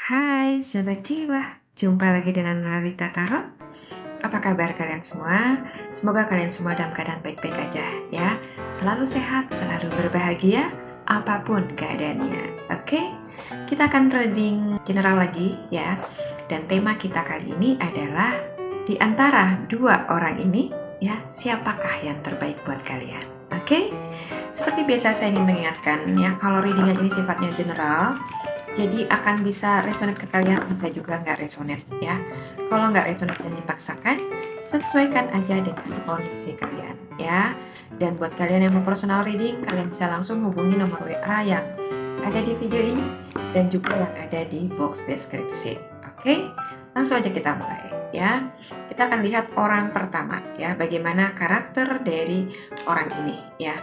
Hai Sobat Jiwa, jumpa lagi dengan Lalita Tarot. Apa kabar kalian semua? Semoga kalian semua dalam keadaan baik-baik aja ya. Selalu sehat, selalu berbahagia, apapun keadaannya. Oke? Kita akan reading general lagi ya. Dan tema kita kali ini adalah di antara dua orang ini ya, siapakah yang terbaik buat kalian? Oke? Seperti biasa saya ingin mengingatkan ya, kalau readingan ini sifatnya general, jadi akan bisa resonate ke kalian, bisa juga nggak resonate ya. Kalau nggak resonate dan dipaksakan, sesuaikan aja dengan kondisi kalian ya. Dan buat kalian yang mau personal reading, kalian bisa langsung hubungi nomor WA yang ada di video ini dan juga yang ada di box deskripsi. Oke, langsung aja kita mulai ya. Kita akan lihat orang pertama ya, bagaimana karakter dari orang ini ya.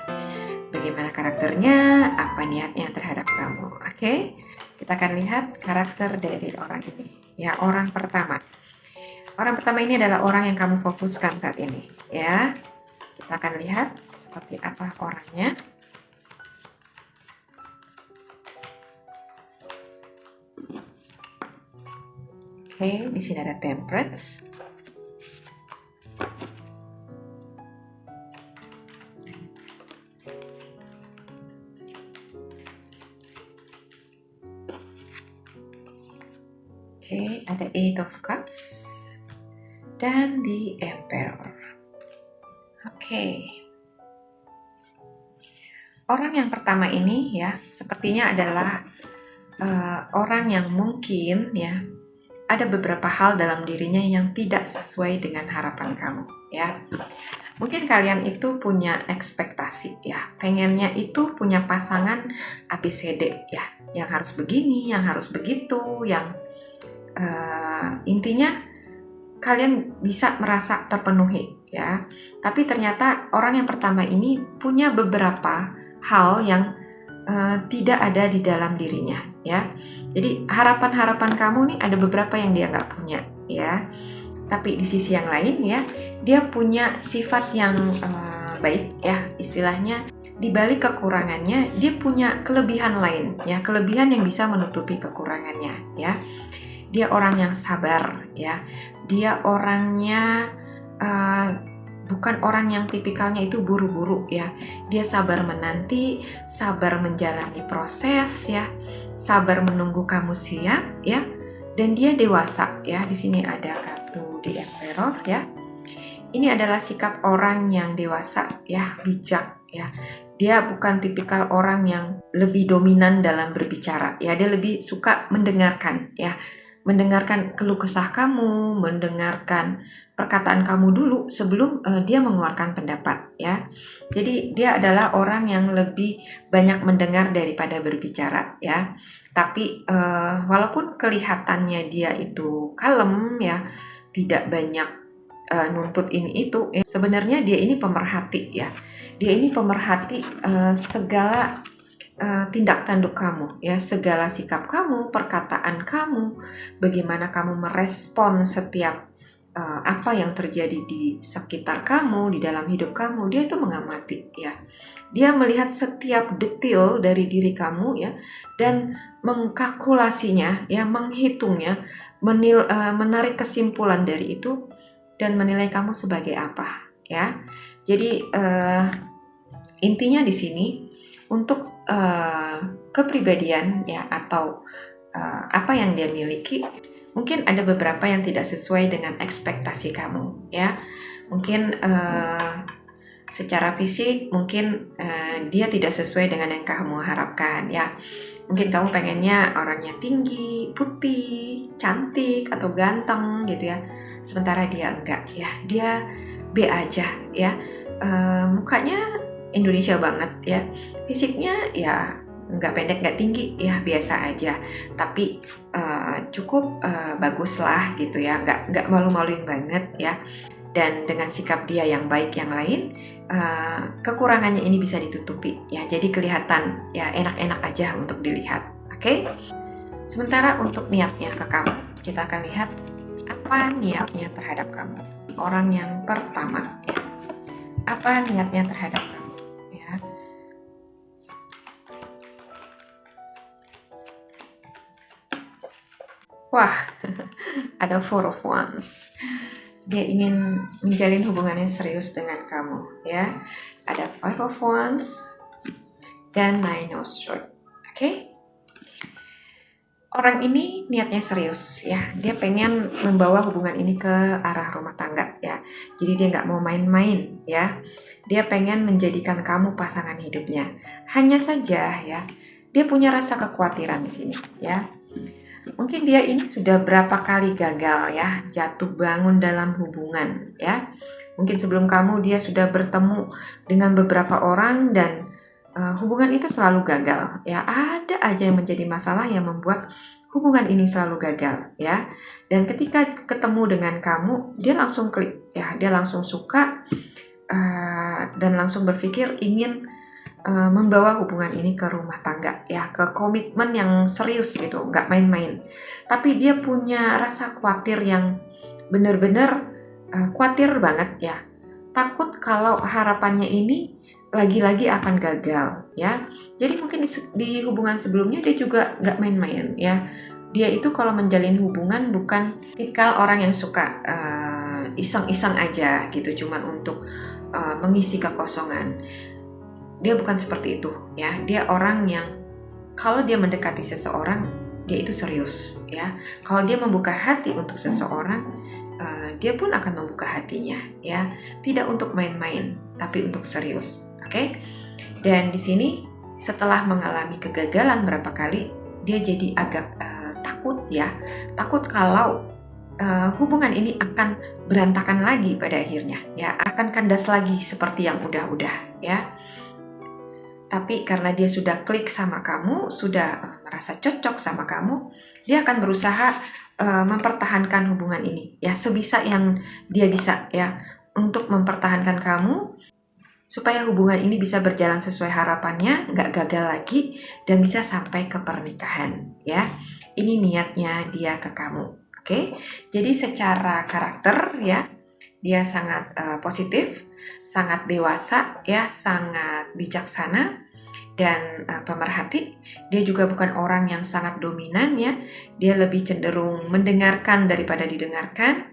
Bagaimana karakternya, apa niatnya terhadap kamu. Oke, kita akan lihat karakter dari orang ini. Ya, orang pertama. Orang pertama ini adalah orang yang kamu fokuskan saat ini. Ya, kita akan lihat seperti apa orangnya. Oke, di sini ada Temperance. Oke, ada Eight of Cups dan the Emperor. Oke. Orang yang pertama ini ya, sepertinya adalah orang yang mungkin ya ada beberapa hal dalam dirinya yang tidak sesuai dengan harapan kamu ya. Mungkin kalian itu punya ekspektasi ya, pengennya itu punya pasangan ABCD ya, yang harus begini, yang harus begitu, yang intinya kalian bisa merasa terpenuhi ya. Tapi ternyata orang yang pertama ini punya beberapa hal yang tidak ada di dalam dirinya ya. Jadi harapan-harapan kamu nih ada beberapa yang dia nggak punya ya. Tapi di sisi yang lain ya, dia punya sifat yang baik ya, istilahnya di balik kekurangannya dia punya kelebihan lain ya, kelebihan yang bisa menutupi kekurangannya ya. Dia orang yang sabar ya, dia orangnya bukan orang yang tipikalnya itu buru-buru ya. Dia sabar menanti, sabar menjalani proses ya, sabar menunggu kamu siap ya. Dan dia dewasa ya. Di sini ada kartu di Emperor ya. Ini adalah sikap orang yang dewasa ya, bijak ya. Dia bukan tipikal orang yang lebih dominan dalam berbicara ya. Dia lebih suka mendengarkan ya. Mendengarkan keluh kesah kamu, mendengarkan perkataan kamu dulu sebelum dia mengeluarkan pendapat ya. Jadi dia adalah orang yang lebih banyak mendengar daripada berbicara ya. Tapi walaupun kelihatannya dia itu kalem ya, tidak banyak nuntut ini itu, sebenarnya dia ini pemerhati ya. Dia ini pemerhati segala tindak tanduk kamu ya, segala sikap kamu, perkataan kamu, bagaimana kamu merespon setiap apa yang terjadi di sekitar kamu, di dalam hidup kamu. Dia itu mengamati ya. Dia melihat setiap detail dari diri kamu ya, dan mengkalkulasinya ya, menghitungnya, menarik kesimpulan dari itu dan menilai kamu sebagai apa ya. Jadi intinya di sini untuk kepribadian ya, atau apa yang dia miliki, mungkin ada beberapa yang tidak sesuai dengan ekspektasi kamu ya. Mungkin secara fisik mungkin dia tidak sesuai dengan yang kamu harapkan ya. Mungkin kamu pengennya orangnya tinggi, putih, cantik atau ganteng gitu ya. Sementara dia enggak ya. Dia B aja ya. Mukanya Indonesia banget ya, fisiknya ya nggak pendek nggak tinggi ya, biasa aja, tapi cukup bagus lah gitu ya, nggak malu-maluin banget ya. Dan dengan sikap dia yang baik yang lain, kekurangannya ini bisa ditutupi ya, jadi kelihatan ya enak-enak aja untuk dilihat. Oke? Sementara untuk niatnya ke kamu, kita akan lihat apa niatnya terhadap kamu. Orang yang pertama ya, apa niatnya terhadap kamu ya. Wah, ada Four of Wands. Dia ingin menjalin hubungan yang serius dengan kamu, ya. Ada Five of Wands dan Nine of Swords. Oke? Orang ini niatnya serius, ya. Dia pengen membawa hubungan ini ke arah rumah tangga, ya. Jadi dia nggak mau main-main, ya. Dia pengen menjadikan kamu pasangan hidupnya. Hanya saja, ya, dia punya rasa kekhawatiran di sini, ya. Mungkin dia ini sudah berapa kali gagal, ya, jatuh bangun dalam hubungan, ya. Mungkin sebelum kamu dia sudah bertemu dengan beberapa orang dan hubungan itu selalu gagal, ya. Ada aja yang menjadi masalah yang membuat hubungan ini selalu gagal, ya. Dan ketika ketemu dengan kamu, dia langsung klik, ya. Dia langsung suka dan langsung berpikir ingin membawa hubungan ini ke rumah tangga, ya, ke komitmen yang serius gitu, nggak main-main. Tapi dia punya rasa khawatir yang benar-benar khawatir banget, ya. Takut kalau harapannya ini lagi-lagi akan gagal, ya. Jadi mungkin di hubungan sebelumnya dia juga nggak main-main, ya. Dia itu kalau menjalin hubungan bukan tipikal orang yang suka iseng-iseng aja gitu, cuman untuk mengisi kekosongan. Dia bukan seperti itu, ya. Dia orang yang kalau dia mendekati seseorang, dia itu serius, ya. Kalau dia membuka hati untuk seseorang, dia pun akan membuka hatinya, ya. Tidak untuk main-main, tapi untuk serius, oke? Dan di sini setelah mengalami kegagalan berapa kali, dia jadi agak takut, ya. Takut kalau hubungan ini akan berantakan lagi pada akhirnya, ya. Akan kandas lagi seperti yang udah-udah, ya. Tapi karena dia sudah klik sama kamu, sudah merasa cocok sama kamu, dia akan berusaha mempertahankan hubungan ini, ya, sebisa yang dia bisa, ya, untuk mempertahankan kamu supaya hubungan ini bisa berjalan sesuai harapannya, nggak gagal lagi, dan bisa sampai ke pernikahan, ya. Ini niatnya dia ke kamu, oke? Jadi secara karakter, ya, dia sangat positif, sangat dewasa, ya, sangat bijaksana dan pemerhati. Dia juga bukan orang yang sangat dominan, ya. Dia lebih cenderung mendengarkan daripada didengarkan.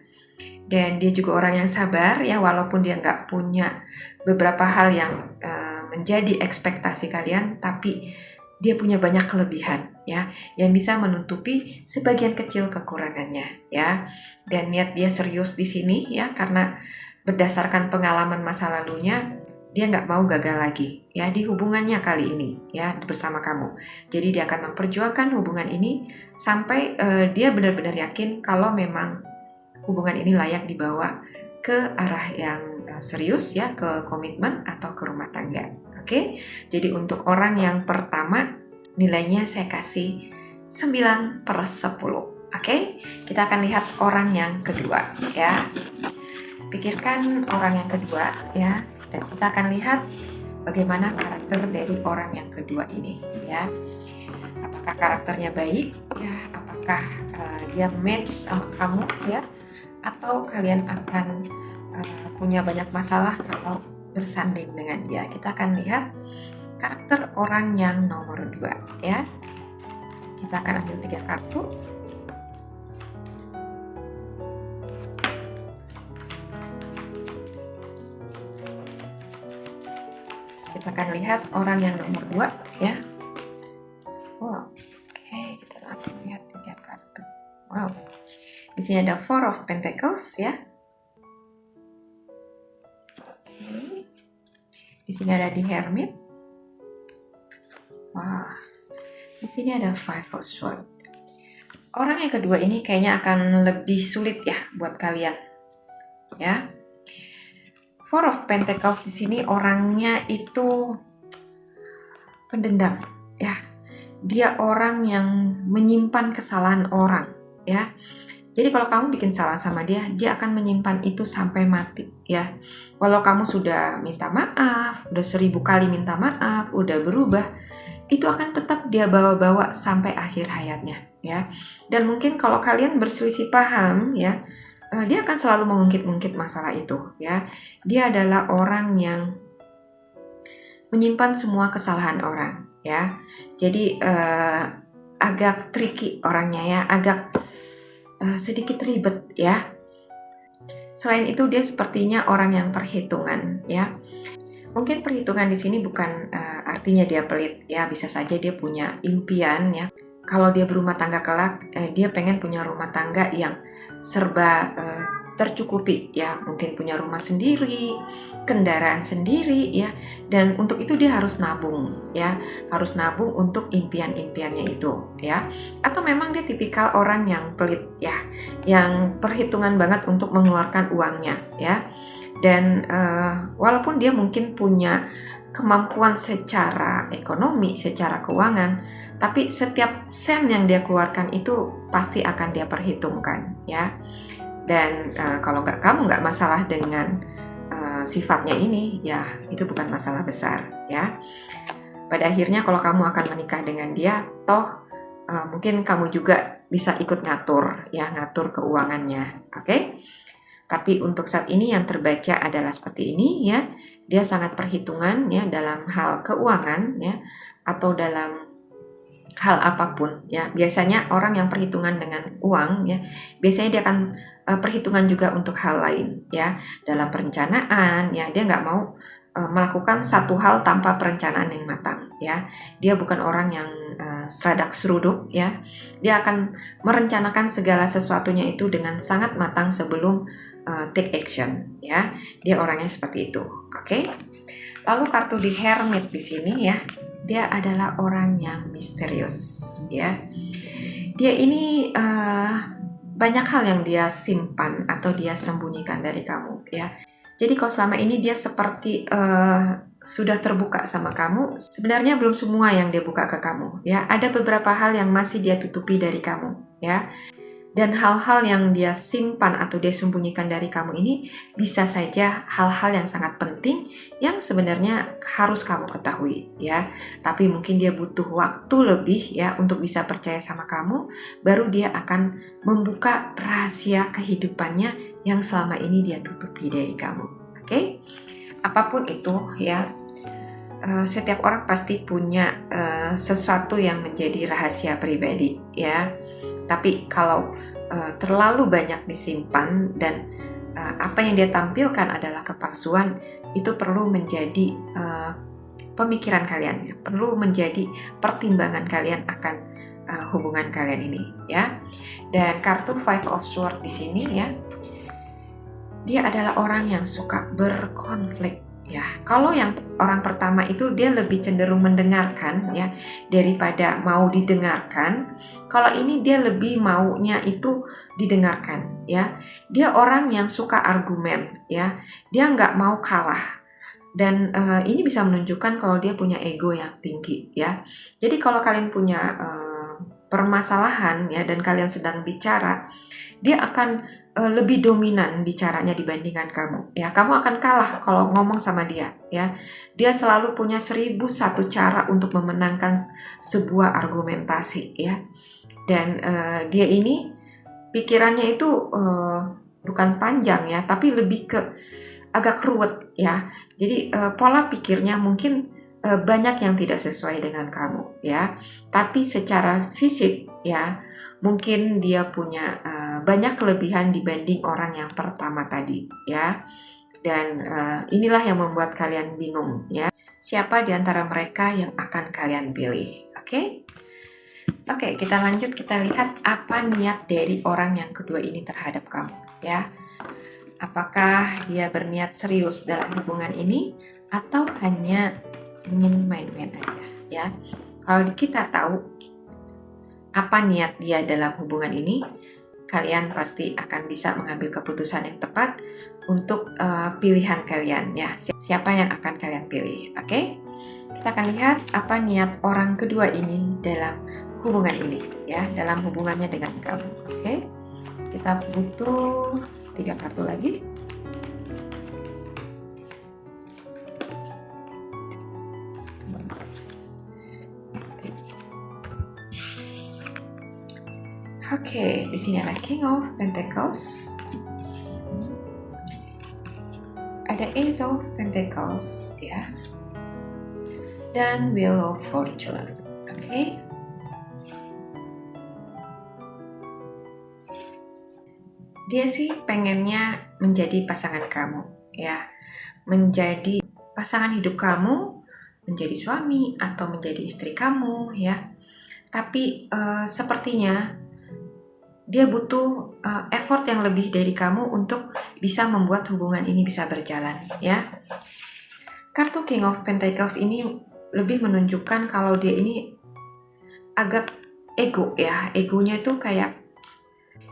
Dan dia juga orang yang sabar, ya, walaupun dia nggak punya beberapa hal yang menjadi ekspektasi kalian, tapi dia punya banyak kelebihan, ya, yang bisa menutupi sebagian kecil kekurangannya, ya. Dan niat dia serius di sini, ya, karena berdasarkan pengalaman masa lalunya, dia nggak mau gagal lagi, ya, di hubungannya kali ini, ya, bersama kamu. Jadi dia akan memperjuangkan hubungan ini sampai dia benar-benar yakin kalau memang hubungan ini layak dibawa ke arah yang serius, ya, ke komitmen atau ke rumah tangga. Oke? Jadi untuk orang yang pertama, nilainya saya kasih 9/10. Oke? Kita akan lihat orang yang kedua, ya. Pikirkan orang yang kedua, ya, dan kita akan lihat bagaimana karakter dari orang yang kedua ini, ya. Apakah karakternya baik, ya, apakah dia match sama kamu, ya, atau kalian akan punya banyak masalah kalau bersanding dengan dia. Kita akan lihat karakter orang yang nomor 2, ya. Kita akan ambil 3 kartu. Kita akan lihat orang yang nomor 2, ya. Wow, oke, kita langsung lihat 3 kartu. Wow, di sini ada Four of Pentacles, ya. Oke. Di sini ada The Hermit. Wah, di sini ada Five of Swords. Orang yang kedua ini kayaknya akan lebih sulit, ya, buat kalian, ya. Four of Pentacles di sini orangnya itu pendendam, ya. Dia orang yang menyimpan kesalahan orang, ya. Jadi kalau kamu bikin salah sama dia, dia akan menyimpan itu sampai mati, ya. Walau kamu sudah minta maaf, udah 1000 kali minta maaf, udah berubah, itu akan tetap dia bawa-bawa sampai akhir hayatnya, ya. Dan mungkin kalau kalian berselisih paham, ya, dia akan selalu mengungkit-ungkit masalah itu, ya. Dia adalah orang yang menyimpan semua kesalahan orang, ya. Jadi agak tricky orangnya, ya, agak sedikit ribet ya. Selain itu dia sepertinya orang yang perhitungan ya. Mungkin perhitungan di sini bukan artinya dia pelit ya, bisa saja dia punya impian ya. Kalau dia berumah tangga kelak, dia pengen punya rumah tangga yang serba tercukupi ya, mungkin punya rumah sendiri, kendaraan sendiri ya, dan untuk itu dia harus nabung ya, harus nabung untuk impian-impiannya itu ya. Atau memang dia tipikal orang yang pelit ya, yang perhitungan banget untuk mengeluarkan uangnya ya. Dan walaupun dia mungkin punya kemampuan secara ekonomi, secara keuangan, tapi setiap sen yang dia keluarkan itu pasti akan dia perhitungkan ya. Dan kalau kamu nggak masalah dengan sifatnya ini, ya itu bukan masalah besar ya. Pada akhirnya kalau kamu akan menikah dengan dia, toh mungkin kamu juga bisa ikut ngatur ya, ngatur keuangannya, oke? Tapi untuk saat ini yang terbaca adalah seperti ini ya. Dia sangat perhitungan ya dalam hal keuangan ya, atau dalam hal apapun ya. Biasanya orang yang perhitungan dengan uang ya, biasanya dia akan perhitungan juga untuk hal lain ya, dalam perencanaan ya. Dia nggak mau melakukan satu hal tanpa perencanaan yang matang ya. Dia bukan orang yang seradak seruduk ya. Dia akan merencanakan segala sesuatunya itu dengan sangat matang sebelum take action ya. Dia orangnya seperti itu. Oke. Lalu kartu di Hermit di sini ya. Dia adalah orang yang misterius ya. Dia ini banyak hal yang dia simpan atau dia sembunyikan dari kamu ya. Jadi kalau selama ini dia seperti sudah terbuka sama kamu, sebenarnya belum semua yang dia buka ke kamu ya. Ada beberapa hal yang masih dia tutupi dari kamu ya. Dan hal-hal yang dia simpan atau dia sembunyikan dari kamu ini bisa saja hal-hal yang sangat penting yang sebenarnya harus kamu ketahui ya. Tapi mungkin dia butuh waktu lebih ya untuk bisa percaya sama kamu, baru dia akan membuka rahasia kehidupannya yang selama ini dia tutupi dari kamu. Oke? Apapun itu ya, setiap orang pasti punya sesuatu yang menjadi rahasia pribadi ya. Tapi kalau terlalu banyak disimpan dan apa yang dia tampilkan adalah kepalsuan, itu perlu menjadi pemikiran kalian ya, perlu menjadi pertimbangan kalian akan hubungan kalian ini ya. Dan kartu Five of Swords di sini ya, dia adalah orang yang suka berkonflik ya. Kalau yang orang pertama itu dia lebih cenderung mendengarkan ya daripada mau didengarkan. Kalau ini dia lebih maunya itu didengarkan ya. Dia orang yang suka argumen ya. Dia nggak mau kalah. Dan ini bisa menunjukkan kalau dia punya ego yang tinggi ya. Jadi kalau kalian punya permasalahan ya dan kalian sedang bicara, dia akan lebih dominan bicaranya dibandingkan kamu ya. Kamu akan kalah kalau ngomong sama dia ya. Dia selalu punya 1001 cara untuk memenangkan sebuah argumentasi ya. Dan dia ini pikirannya itu bukan panjang ya, tapi lebih ke agak ruwet ya. Jadi pola pikirnya mungkin banyak yang tidak sesuai dengan kamu ya. Tapi secara fisik ya, mungkin dia punya banyak kelebihan dibanding orang yang pertama tadi ya. Dan inilah yang membuat kalian bingung ya. Siapa di antara mereka yang akan kalian pilih? Oke? Oke, kita lanjut, kita lihat apa niat dari orang yang kedua ini terhadap kamu ya. Apakah dia berniat serius dalam hubungan ini atau hanya ingin main-main aja ya. Kalau kita tahu apa niat dia dalam hubungan ini, kalian pasti akan bisa mengambil keputusan yang tepat untuk pilihan kalian ya. Siapa yang akan kalian pilih? Oke? Kita akan lihat apa niat orang kedua ini dalam hubungan ini ya, dalam hubungannya dengan kamu. Oke? Kita butuh 3 kartu lagi. Oke, di sini ada King of Pentacles, ada Eight of Pentacles ya, dan Wheel of Fortune. Oke. Dia sih pengennya menjadi pasangan kamu, ya, menjadi pasangan hidup kamu, menjadi suami atau menjadi istri kamu, ya. Tapi sepertinya dia butuh effort yang lebih dari kamu untuk bisa membuat hubungan ini bisa berjalan, ya. Kartu King of Pentacles ini lebih menunjukkan kalau dia ini agak ego, ya. Egonya itu kayak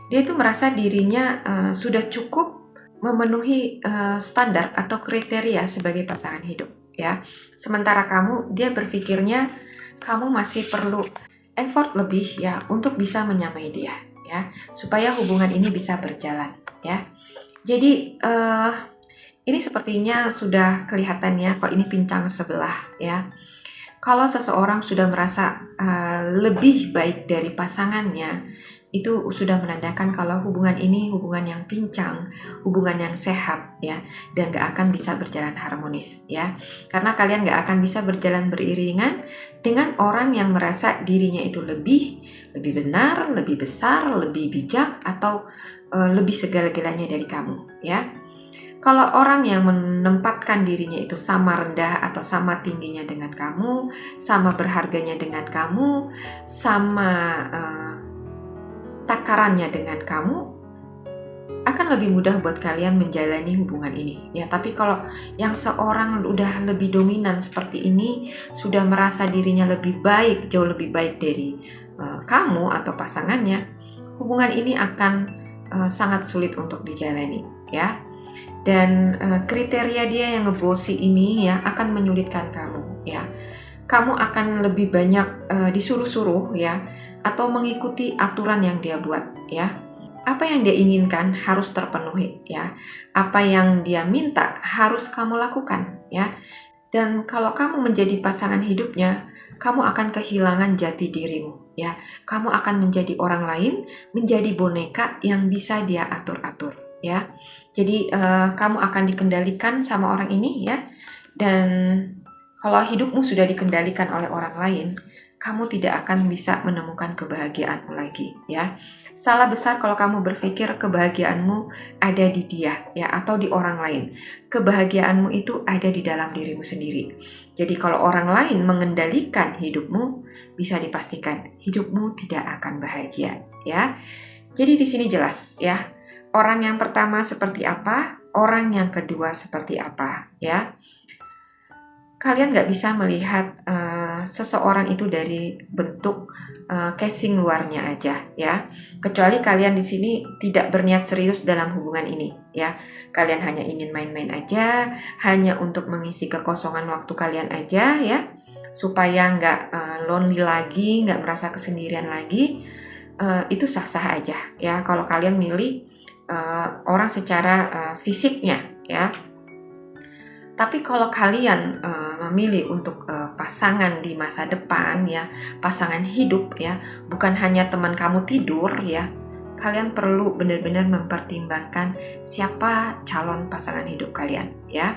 dia itu merasa dirinya sudah cukup memenuhi standar atau kriteria sebagai pasangan hidup, ya. Sementara kamu, dia berpikirnya kamu masih perlu effort lebih, ya, untuk bisa menyamai dia, ya, supaya hubungan ini bisa berjalan, ya. Jadi ini sepertinya sudah kelihatan ya, kok ini pincang sebelah, ya. Kalau seseorang sudah merasa lebih baik dari pasangannya, itu sudah menandakan kalau hubungan ini hubungan yang pincang, hubungan yang sehat, ya, dan gak akan bisa berjalan harmonis, ya. Karena kalian gak akan bisa berjalan beriringan dengan orang yang merasa dirinya itu lebih benar, lebih besar, lebih bijak, atau lebih segala-galanya dari kamu, ya. Kalau orang yang menempatkan dirinya itu sama rendah atau sama tingginya dengan kamu, sama berharganya dengan kamu, sama takarannya dengan kamu, akan lebih mudah buat kalian menjalani hubungan ini, ya. Tapi kalau yang seorang udah lebih dominan seperti ini, sudah merasa dirinya lebih baik, jauh lebih baik dari kamu atau pasangannya, hubungan ini akan sangat sulit untuk dijalani, ya. Dan kriteria dia yang ngebosi ini, ya, akan menyulitkan kamu, ya. Kamu akan lebih banyak disuruh-suruh, ya, atau mengikuti aturan yang dia buat, ya. Apa yang dia inginkan harus terpenuhi, ya. Apa yang dia minta harus kamu lakukan, ya. Dan kalau kamu menjadi pasangan hidupnya, kamu akan kehilangan jati dirimu, ya. Kamu akan menjadi orang lain, menjadi boneka yang bisa dia atur-atur, ya. Jadi kamu akan dikendalikan sama orang ini, ya. Dan kalau hidupmu sudah dikendalikan oleh orang lain, kamu tidak akan bisa menemukan kebahagiaanmu lagi, ya. Salah besar kalau kamu berpikir kebahagiaanmu ada di dia, ya, atau di orang lain. Kebahagiaanmu itu ada di dalam dirimu sendiri. Jadi kalau orang lain mengendalikan hidupmu, bisa dipastikan hidupmu tidak akan bahagia, ya. Jadi di sini jelas, ya. Orang yang pertama seperti apa, orang yang kedua seperti apa, ya. Kalian nggak bisa melihat seseorang itu dari bentuk casing luarnya aja, ya. Kecuali kalian di sini tidak berniat serius dalam hubungan ini, ya. Kalian hanya ingin main-main aja, hanya untuk mengisi kekosongan waktu kalian aja, ya, supaya nggak lonely lagi, nggak merasa kesendirian lagi. Itu sah-sah aja, ya. Kalau kalian milih orang secara fisiknya, ya. Tapi kalau kalian memilih untuk pasangan di masa depan, ya, pasangan hidup, ya, bukan hanya teman kamu tidur, ya, kalian perlu benar-benar mempertimbangkan siapa calon pasangan hidup kalian, ya.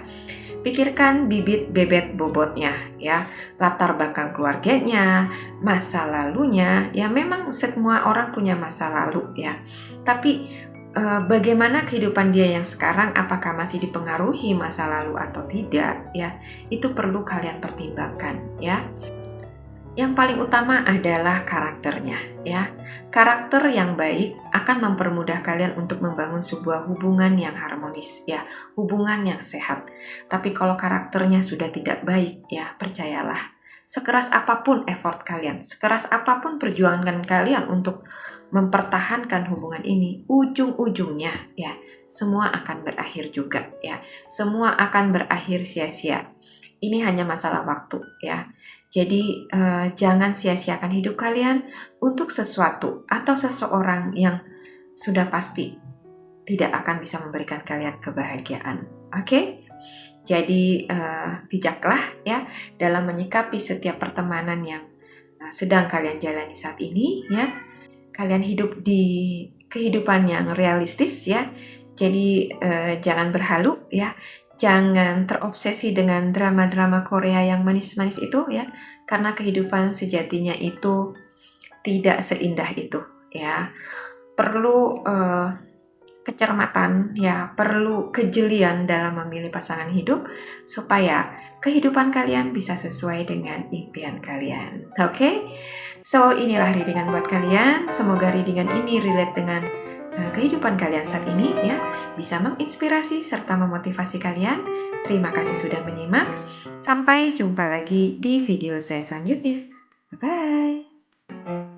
Pikirkan bibit bebet bobotnya, ya, latar belakang keluarganya, masa lalunya, ya. Memang semua orang punya masa lalu, ya. Tapi bagaimana kehidupan dia yang sekarang, apakah masih dipengaruhi masa lalu atau tidak, ya, itu perlu kalian pertimbangkan, ya. Yang paling utama adalah karakternya, ya. Karakter yang baik akan mempermudah kalian untuk membangun sebuah hubungan yang harmonis, ya, hubungan yang sehat. Tapi kalau karakternya sudah tidak baik, ya, percayalah, sekeras apapun effort kalian, sekeras apapun perjuangan kalian untuk mempertahankan hubungan ini, ujung-ujungnya, ya, semua akan berakhir juga, ya. Semua akan berakhir sia-sia. Ini hanya masalah waktu, ya. Jadi jangan sia-siakan hidup kalian untuk sesuatu atau seseorang yang sudah pasti tidak akan bisa memberikan kalian kebahagiaan. Oke? Jadi bijaklah, ya, dalam menyikapi setiap pertemanan yang sedang kalian jalani saat ini, ya. Kalian hidup di kehidupan yang realistis, ya. Jadi jangan berhalu, ya. Jangan terobsesi dengan drama-drama Korea yang manis-manis itu, ya. Karena kehidupan sejatinya itu tidak seindah itu, ya. Perlu kecermatan, ya perlu kejelian dalam memilih pasangan hidup supaya kehidupan kalian bisa sesuai dengan impian kalian. Oke? So, inilah readingan buat kalian. Semoga readingan ini relate dengan kehidupan kalian saat ini ya, bisa menginspirasi serta memotivasi kalian. Terima kasih sudah menyimak. Sampai jumpa lagi di video saya selanjutnya. Bye-bye.